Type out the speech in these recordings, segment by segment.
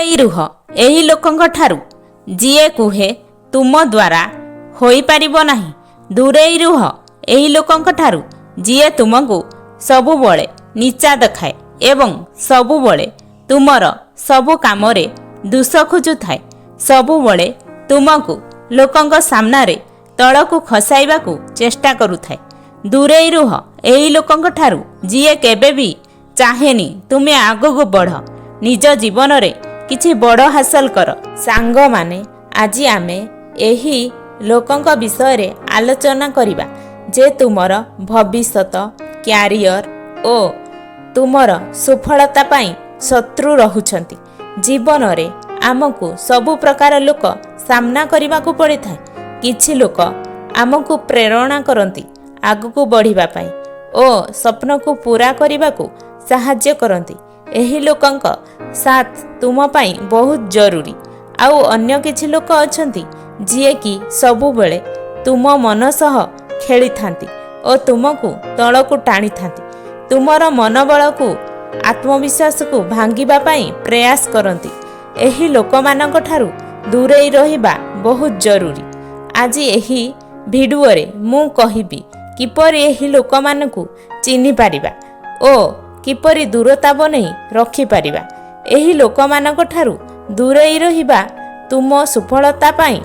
दूरेई रुह एही लोकंक ठारू जिए कुहे तुम द्वारा होई पारिबो नाही। दूरेई रुह एही लोकंक ठारू जिए तुमको सबुबळे नीचा देखाए एवं सबुबळे तुमर सबु कामरे दोष खोजुथाए। सबुबळे तुमको लोकंक सामनारे तळकु खसाइबाकू चेष्टा करुथाए। दूरेई रुह एही लोकंक ठारू जिए केबे भी चाहेनी तुमे आगकू बढ़ निज जीवन रे किछि बड़ हासिल कर। सांग माने आज आमे एही लोकंक विषय रे आलोचना करिबा जे तुमर भविष्यत क्यारियर ओ तुमर सफलता पाई शत्रु रहुछंती। जीवन रे आमको सबु प्रकार लोक सामना करिबाकू पड़िथाय। किछि लोक आमको प्रेरणा करंती आगकू बढ़िबा पाई ओ स्वप्न को पूरा करिबाकू साहाय्य करंती। एही लोकंक साथ तुम पाई बहुत जरूरी। आउ अन्य किछि लोक अछंती जिए कि सबु बेले तुम मन सह खेली थांती ओ तुमको तळकू टाणी थांती। तुमर मनबल को आत्मविश्वास को भांगिबा पाई प्रयास करंती। एही लोकमानक ठारू दूरेई रहिबा बहुत जरूरी। आज एही भिडियो रे मु कहिबी किपरि एही लोकमानकू चिन्हि पारिबा ओ किपरि दूरता बनै रखि पारिबा। एही लोकमानक ठारू दूरेई रहिबा तुम सफलता पाई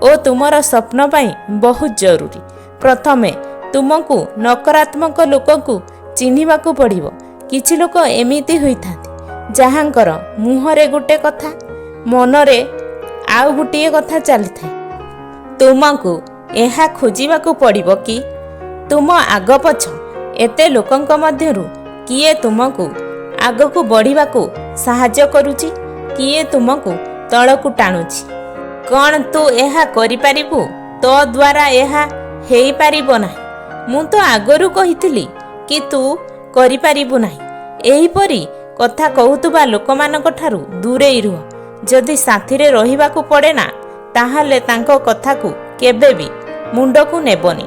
ओ तुमर स्वप्न पाई बहुत जरूरी। प्रथमे तुमको नकारात्मक लोककू चिन्हिबाकू पड़िबो। किछि लोक एमिति होइथांती जहांकर मुहरे गुटे कथा मनरे आउ गुटिए कथा चलिथाय। तुमको एहा खोजिबाकू पड़िबो कि तुम आग पछ एते लोकंक मध्यरु किए तुमको आगकू बढ़िबाकू साहाय्य करूची किए तुमको तळकू टाणुची। कौन तू एहा करि पारिबू तो द्वारा एहा हेई पारिबो नाही। मु तो आगरु कहिथिली कि तू करि पारिबू नाही। एहीपरि कथा कहूतुबा लोकमानक ठारू दूरेई रुह। जदि साथीरे रहिबाकू पड़े ना ताहाले तांको कथाकू केबे भी मुंडकू नेबनी।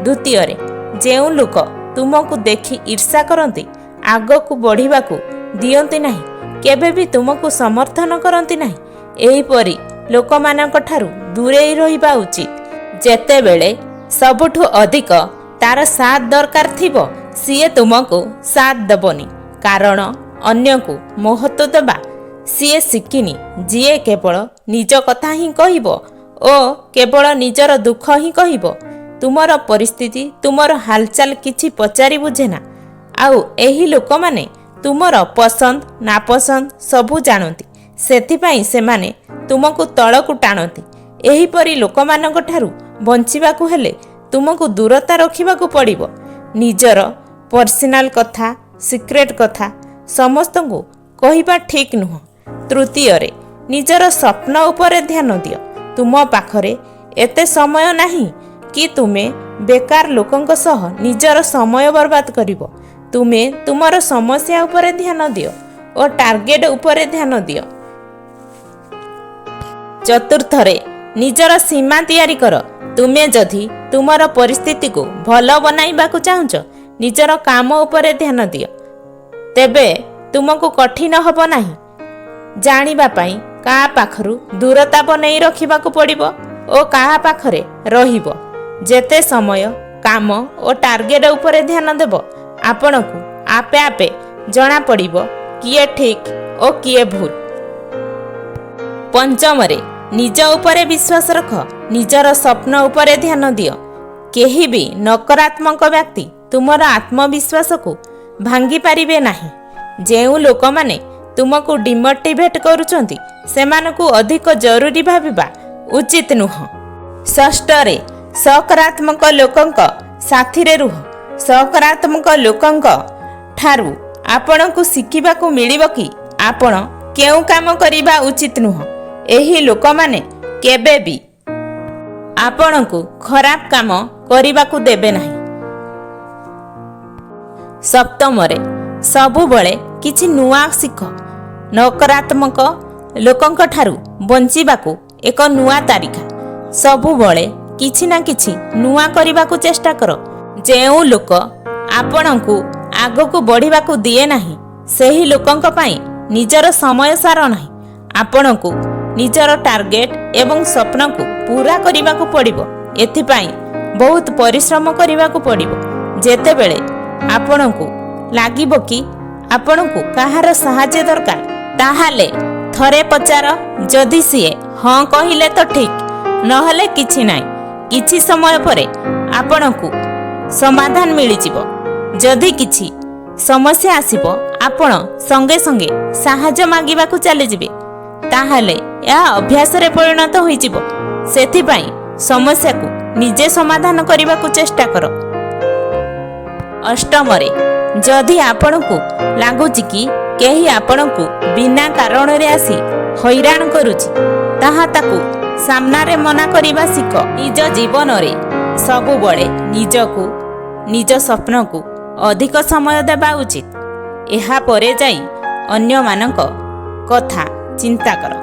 द्वितीय रे जेउ लोक तुमको देखि ईर्षा करंती आगकू बढ़िबाकू दियंती नाही केबे भी तुमको समर्थन करंती नाही। एहीपरि लोकमानक ठारू दूरेई रहिबा उचित। जेतेबेले सबुठु अधिक तार साथ दरकार थिबो सिए तुमको साथ देबनी कारण अन्य को महत्व देबा सिए शिकिनी। जिए केवल निज कथा ही कहिबो ओ केवल निजर दुख ही कहिबो तुमर परिस्थिति तुमर हालचाल किछि पचारि बुझेना। आउ एही लोक माने तुमर पसंद नापसंद सबु जानती सेथिपाई सेमाने तुमको तळकू टाणती। एहीपरि लोकमानक ठारू बंचिबाकू हेले तुमको दूरता रखिबाकू पड़िबो। निजर पर्सनाल कथा सिक्रेट कथा समस्त को कहिबा ठीक नुह। तृतीय रे निजर स्वप्न उपरे ध्यान दियो। तुम पाखरे एते समय नाही कि तुमे बेकार लोकंक सह निजर समय बर्बाद करिबो। तुमे तुमर समस्या उपरे ध्यान दियो और टार्गेट उपरे ध्यान दियो। चतुर्थ रे निजर सीमा तैयारी कर। तुमे जदि तुमर परिस्थिति को भल बनाइबाकू चाहुच निजर काम उपरे ध्यान दियो तेबे तुमको कठिन हबो नाही। जानिबा पाई का पाखरु दूरता बनै रखिबाकू पड़िबो ओ काहा पाखरे रहिबो। जेते समय काम और टार्गेट उपरे ध्यान देबो आपनकू आपे आपे जना पड़िबो किए ठीक और किए भूल। पंचम रे निज उपरे विश्वास रख। निजर स्वप्न उपरे ध्यान दियो। केही भी नकारात्मक व्यक्ति तुमर आत्मविश्वास को भांगी पारिबे नाही। जेउ लोक माने तुमको डिमोटिवेट करूचंती सेमानकू अधिक जरूरी भाबिबा उचित नुह। षष्ठ रे सकारात्मक लोकंक साथी रे रुह। सकारात्मक लोकंक ठारू आपनकू शिखिबाकू मिलिबो कि आपण केउ काम करिबा उचित नुह। एही लोक माने केबे भी आपनकू खराब काम करिबाकू देबे नाही। सप्तम रे सबुबळे किछि नुआ शिख। नकारात्मक लोकंक ठारू बंचिबाकू एक नुआ तारिखा। सबुबळे किछि ना किछि नुआ करिबाकू चेष्टा कर। जेउ लोक आपणकू आगकू बढ़िबाकू दिए नाही सेही लोकंक पाई निजर समय सार नाही। ଆପଣଙ୍କୁ ନିଜର ଟାର୍ଗେଟ ଏବଂ ସ୍ୱପ୍ନକୁ ପୂରା କରିବାକୁ ପଡ଼ିବ। ଏଥିପାଇଁ ବହୁତ ପରିଶ୍ରମ କରିବାକୁ ପଡ଼ିବ। ଯେତେବେଳେ ଆପଣଙ୍କୁ ଲାଗିବ କି ଆପଣଙ୍କୁ କାହାର ସାହାଯ୍ୟ ଦରକାର, ତାହେଲେ ଥରେ ପଚାର, ଯଦି ସିଏ ହଁ କହିଲେ ତ ଠିକ୍, ନହେଲେ କିଛି ନାହିଁ। କିଛି ସମୟ ପରେ ଆପଣଙ୍କୁ ସମାଧାନ ମିଳିଯିବ। ଯଦି କିଛି ସମସ୍ୟା ଆସିବ, ଆପଣ ସଙ୍ଗେ ସଙ୍ଗେ ସାହାଯ୍ୟ ମାଗିବାକୁ ଚାଲିଯିବେ, ତାହେଲେ ଏହା ଅଭ୍ୟାସରେ ପରିଣତ ହୋଇଯିବ। ସେଥିପାଇଁ ସମସ୍ୟାକୁ ନିଜେ ସମାଧାନ କରିବାକୁ ଚେଷ୍ଟା କର। ଅଷ୍ଟମରେ, ଯଦି ଆପଣଙ୍କୁ ଲାଗୁଛି କି କେହି ଆପଣଙ୍କୁ ବିନା କାରଣରେ ଆସି ହଇରାଣ କରୁଛି, ତାହା ତାକୁ ସାମ୍ନାରେ ମନା କରିବା ଶିଖ। ନିଜ ଜୀବନରେ ସବୁବେଳେ ନିଜକୁ, ନିଜ ସ୍ୱପ୍ନକୁ ଅଧିକ ସମୟ ଦେବା ଉଚିତ। ଏହାପରେ ଯାଇ ଅନ୍ୟମାନଙ୍କ କଥା ଚିନ୍ତା କର।